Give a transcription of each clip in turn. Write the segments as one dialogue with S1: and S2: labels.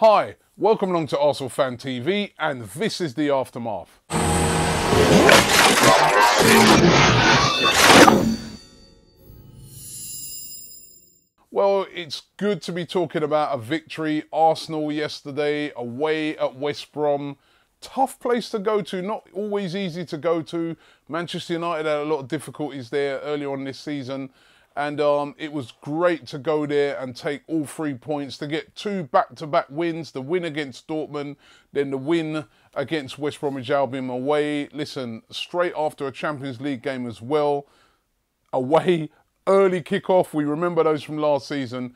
S1: Hi, welcome along to Arsenal Fan TV, and this is the aftermath. Well, it's good to be talking about a victory. Arsenal yesterday, away at West Brom. Tough place to go to, not always easy to go to. Manchester United had a lot of difficulties there earlier on this season. And it was great to go there and take all 3 points, to get two back-to-back wins, the win against Dortmund, then the win against West Bromwich Albion away. Listen, straight after a Champions League game as well, away, early kick-off. We remember those from last season.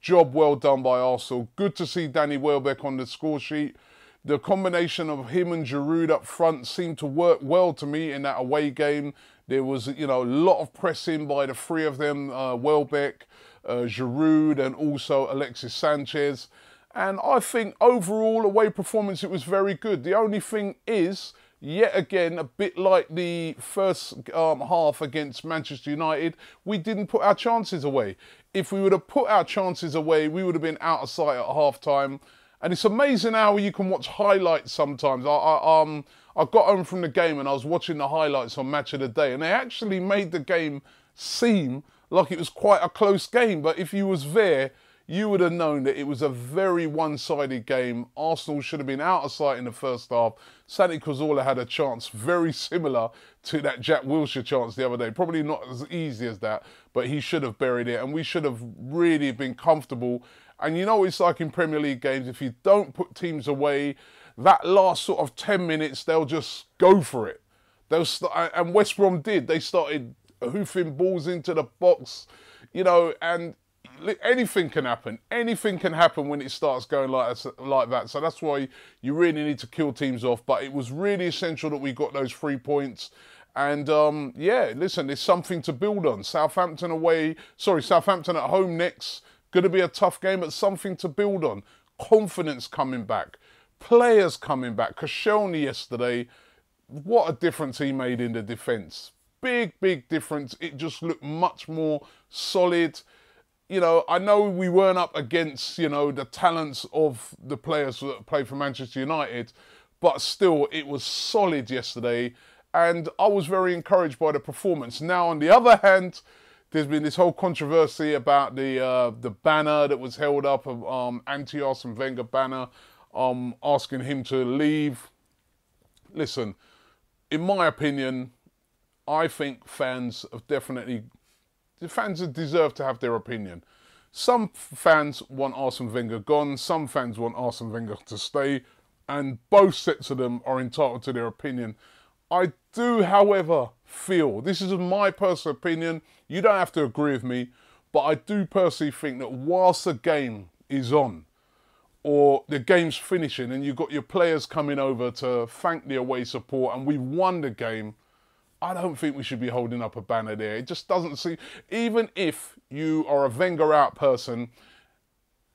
S1: Job well done by Arsenal. Good to see Danny Welbeck on the score sheet. The combination of him and Giroud up front seemed to work well to me in that away game. There was, a lot of pressing by the three of them, Welbeck, Giroud, and also Alexis Sanchez. And I think overall, away performance, it was very good. The only thing is, yet again, a bit like the first half against Manchester United, we didn't put our chances away. If we would have put our chances away, we would have been out of sight at half-time. And it's amazing how you can watch highlights sometimes. I got home from the game and I was watching the highlights on Match of the Day, and they actually made the game seem like it was quite a close game. But if you was there, you would have known that it was a very one-sided game. Arsenal should have been out of sight in the first half. Santi Cazorla had a chance very similar to that Jack Wilshere chance the other day. Probably not as easy as that, but he should have buried it, and we should have really been comfortable. And you know what it's like in Premier League games, if you don't put teams away, that last sort of 10 minutes, they'll just go for it. And West Brom did. They started hoofing balls into the box, and anything can happen. Anything can happen when it starts going like that. So that's why you really need to kill teams off. But it was really essential that we got those 3 points. And, yeah, listen, there's something to build on. Southampton at home next. Going to be a tough game, but something to build on. Confidence coming back. Players coming back. Koscielny yesterday, what a difference he made in the defence. Big, big difference. It just looked much more solid. I know we weren't up against, the talents of the players that play for Manchester United, but still, it was solid yesterday, and I was very encouraged by the performance. Now, on the other hand, there's been this whole controversy about the banner that was held up, anti-Arsene Wenger banner, asking him to leave. Listen, in my opinion, I think fans deserve to have their opinion. Some fans want Arsene Wenger gone, some fans want Arsene Wenger to stay, and both sets of them are entitled to their opinion. I do, however, feel, this is my personal opinion, you don't have to agree with me, but I do personally think that whilst the game is on, or the game's finishing and you've got your players coming over to thank the away support and we've won the game, I don't think we should be holding up a banner there. It just doesn't seem, even if you are a Wenger out person,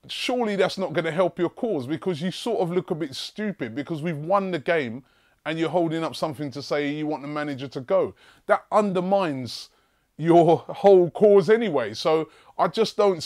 S1: surely that's not going to help your cause, because you sort of look a bit stupid because we've won the game and you're holding up something to say you want the manager to go. That undermines your whole cause anyway. So I just don't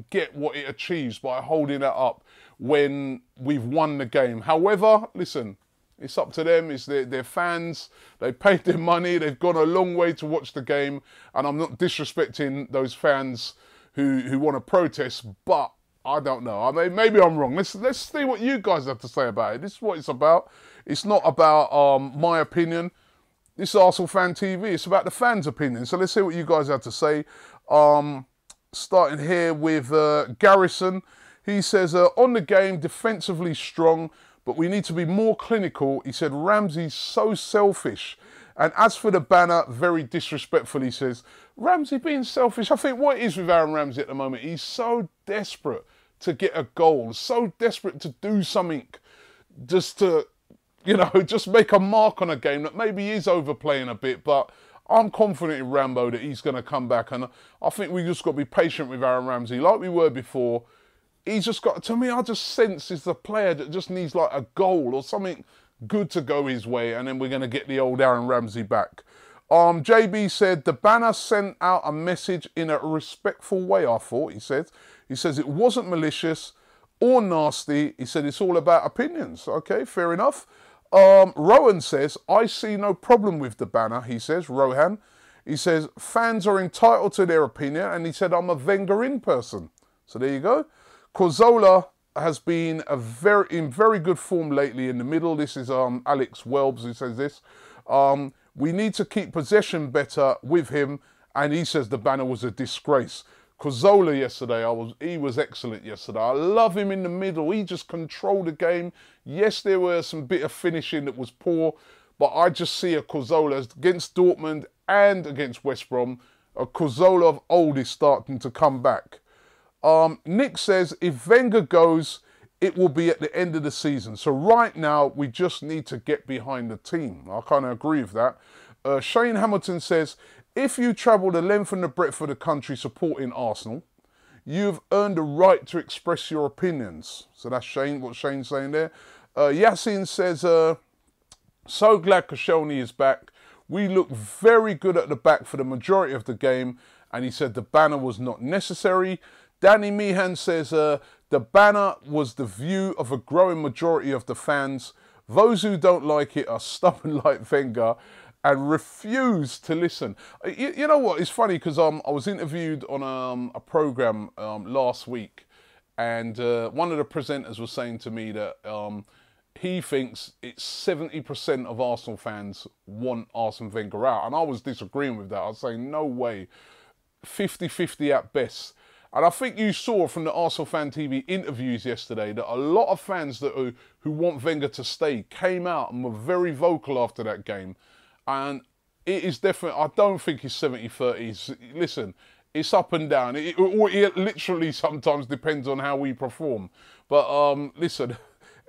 S1: get what it achieves by holding that up when we've won the game. However, listen, it's up to them. It's their fans. They paid their money. They've gone a long way to watch the game. And I'm not disrespecting those fans who want to protest, but I don't know. I mean, maybe I'm wrong. Let's see what you guys have to say about it. This is what it's about. It's not about my opinion. This is Arsenal Fan TV. It's about the fans' opinion. So let's see what you guys have to say. Starting here with Garrison. He says, on the game, defensively strong, but we need to be more clinical. He said, Ramsey's so selfish. And as for the banner, very disrespectful, he says, Ramsey being selfish. I think what it is with Aaron Ramsey at the moment, he's so desperate to get a goal, so desperate to do something just to, just make a mark on a game that maybe he is overplaying a bit, but I'm confident in Rambo that he's going to come back, and I think we just got to be patient with Aaron Ramsey like we were before. He's just got, to me, I just sense he's the player that just needs like a goal or something good to go his way, and then we're going to get the old Aaron Ramsey back. JB said, the banner sent out a message in a respectful way, I thought, he said. He says, it wasn't malicious. or nasty. He said it's all about opinions. Okay, fair enough. Rowan says, I see no problem with the banner, he says, Rohan. He says, fans are entitled to their opinion, and he said, I'm a Wenger in person. So there you go. Cazorla has been in very good form lately in the middle. This is Alex Welbs who says this. We need to keep possession better with him, and he says the banner was a disgrace. Cazorla yesterday, he was excellent yesterday. I love him in the middle. He just controlled the game. Yes, there were some bit of finishing that was poor, but I just see a Cazorla against Dortmund and against West Brom. A Cazorla of old is starting to come back. Nick says, if Wenger goes, it will be at the end of the season. So right now, we just need to get behind the team. I kind of agree with that. Shane Hamilton says, if you travel the length and the breadth of the country supporting Arsenal, you've earned the right to express your opinions. So that's Shane, what Shane's saying there. Yasin says, so glad Koscielny is back. We look very good at the back for the majority of the game. And he said the banner was not necessary. Danny Meehan says, the banner was the view of a growing majority of the fans. Those who don't like it are stubborn like Wenger and refuse to listen. You know what? It's funny because I was interviewed on a program last week, and one of the presenters was saying to me that he thinks it's 70% of Arsenal fans want Arsene Wenger out. And I was disagreeing with that. I was saying, no way. 50-50 at best. And I think you saw from the Arsenal Fan TV interviews yesterday that a lot of fans who want Wenger to stay came out and were very vocal after that game. And it is definitely, I don't think it's 70-30. Listen, it's up and down. It literally sometimes depends on how we perform. But listen,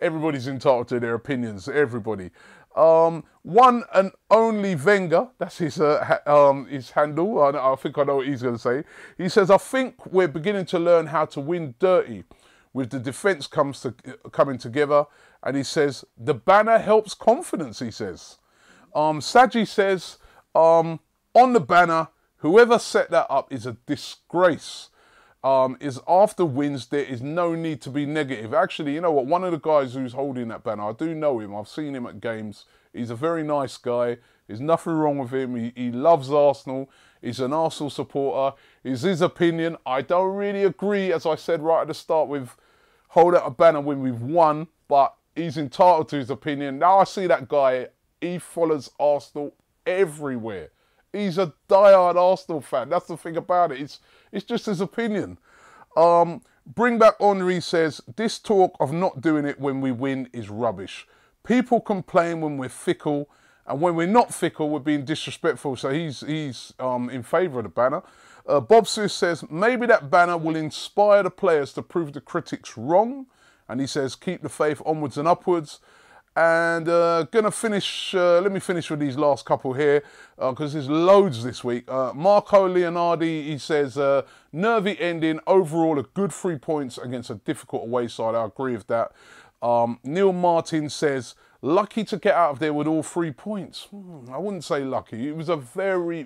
S1: everybody's entitled to their opinions, everybody. One and only Wenger, that's his handle. I think I know what he's going to say. He says, I think we're beginning to learn how to win dirty with the defence coming together. And he says, the banner helps confidence, he says. Saji says, on the banner, whoever set that up is a disgrace. Is after wins, there is no need to be negative. Actually, you know what? One of the guys who's holding that banner, I do know him. I've seen him at games. He's a very nice guy. There's nothing wrong with him. He loves Arsenal. He's an Arsenal supporter. It's his opinion. I don't really agree, as I said right at the start, with hold out a banner when we've won, but he's entitled to his opinion. Now I see that guy. He follows Arsenal everywhere. He's a diehard Arsenal fan. That's the thing about it. It's just his opinion. Bring Back Henri says, this talk of not doing it when we win is rubbish. People complain when we're fickle, and when we're not fickle, we're being disrespectful. So he's in favour of the banner. Bob Swiss says, maybe that banner will inspire the players to prove the critics wrong. And he says, keep the faith onwards and upwards. And gonna finish, let me finish with these last couple here, because there's loads this week. Marco Leonardi, he says, nervy ending, overall a good 3 points against a difficult away side. I agree with that. Neil Martin says, lucky to get out of there with all 3 points. I wouldn't say lucky. It was a very,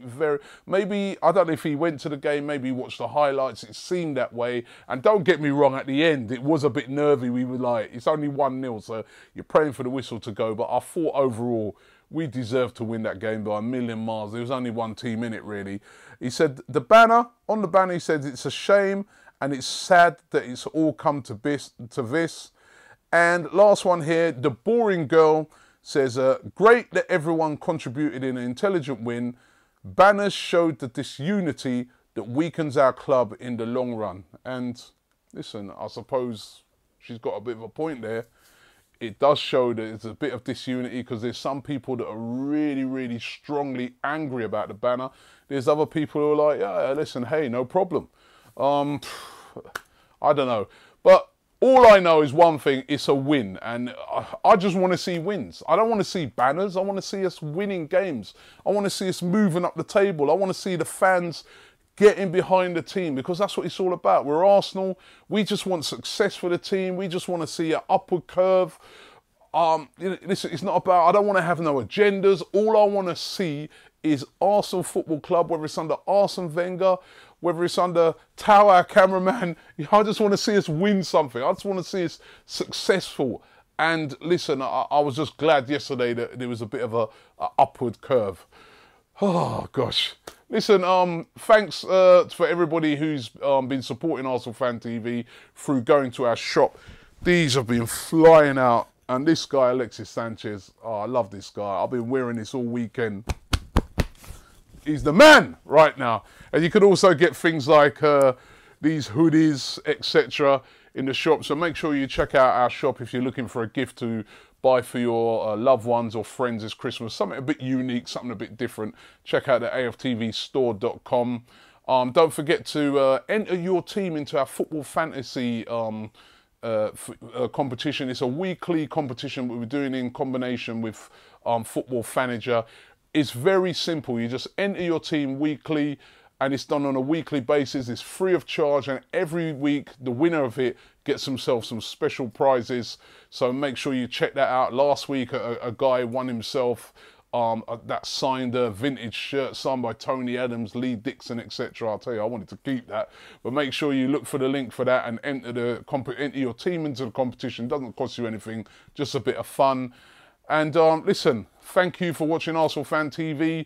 S1: maybe, I don't know if he went to the game, maybe he watched the highlights. It seemed that way. And don't get me wrong, at the end, it was a bit nervy. We were like, it's only 1-0, so you're praying for the whistle to go. But I thought overall, we deserved to win that game by a million miles. There was only one team in it, really. He said, on the banner, he said, it's a shame and it's sad that it's all come to this. And last one here, The Boring Girl says, great that everyone contributed in an intelligent win. Banners showed the disunity that weakens our club in the long run. And listen, I suppose she's got a bit of a point there. It does show that there's a bit of disunity because there's some people that are really, really strongly angry about the banner. There's other people who are like, yeah, listen, hey, no problem. I don't know. But all I know is one thing, it's a win. And I just want to see wins. I don't want to see banners. I want to see us winning games. I want to see us moving up the table. I want to see the fans getting behind the team, because that's what it's all about. We're Arsenal. We just want success for the team. We just want to see an upward curve. Listen, it's not about, I don't want to have no agendas. All I want to see is Arsenal Football Club, whether it's under Arsene Wenger, whether it's under Tower, cameraman. I just want to see us win something. I just want to see us successful. And listen, I was just glad yesterday that there was a bit of a upward curve. Oh, gosh. Listen, thanks for everybody who's been supporting Arsenal Fan TV through going to our shop. These have been flying out. And this guy, Alexis Sanchez, oh, I love this guy. I've been wearing this all weekend. He's the man right now. And you can also get things like these hoodies, etc. in the shop. So make sure you check out our shop if you're looking for a gift to buy for your loved ones or friends this Christmas. Something a bit unique, something a bit different. Check out the AFTVstore.com. Don't forget to enter your team into our football fantasy competition. It's a weekly competition we're doing in combination with Football Fanager. It's very simple. You just enter your team weekly, and it's done on a weekly basis. It's free of charge, and every week the winner of it gets himself some special prizes. So make sure you check that out. Last week a guy won himself that signed a vintage shirt signed by Tony Adams, Lee Dixon, etc. I'll tell you, I wanted to keep that. But make sure you look for the link for that and enter your team into the competition. It doesn't cost you anything, just a bit of fun. And listen, thank you for watching Arsenal Fan TV.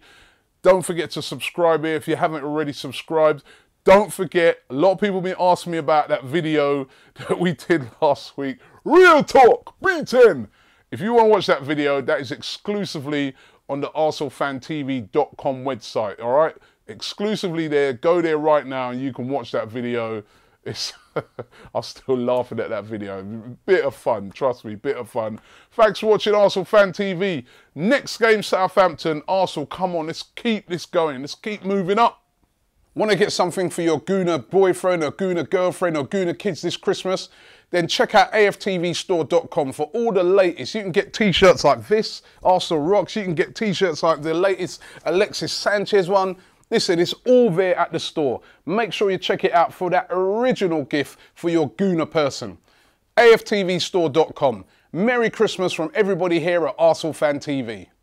S1: Don't forget to subscribe here if you haven't already subscribed. Don't forget, a lot of people have been asking me about that video that we did last week. Real Talk, B10. If you want to watch that video, that is exclusively on the arsenalfantv.com website, all right? Exclusively there. Go there right now and you can watch that video. It's I'm still laughing at that video. Bit of fun, trust me, bit of fun. Thanks for watching Arsenal Fan TV. Next game, Southampton. Arsenal, come on, let's keep this going. Let's keep moving up. Want to get something for your Gooner boyfriend or Gooner girlfriend or Gooner kids this Christmas? Then check out AFTVstore.com for all the latest. You can get t-shirts like this, Arsenal Rocks. You can get t-shirts like the latest Alexis Sanchez one. Listen, it's all there at the store. Make sure you check it out for that original gift for your Gooner person. AFTVstore.com. Merry Christmas from everybody here at Arsenal Fan TV.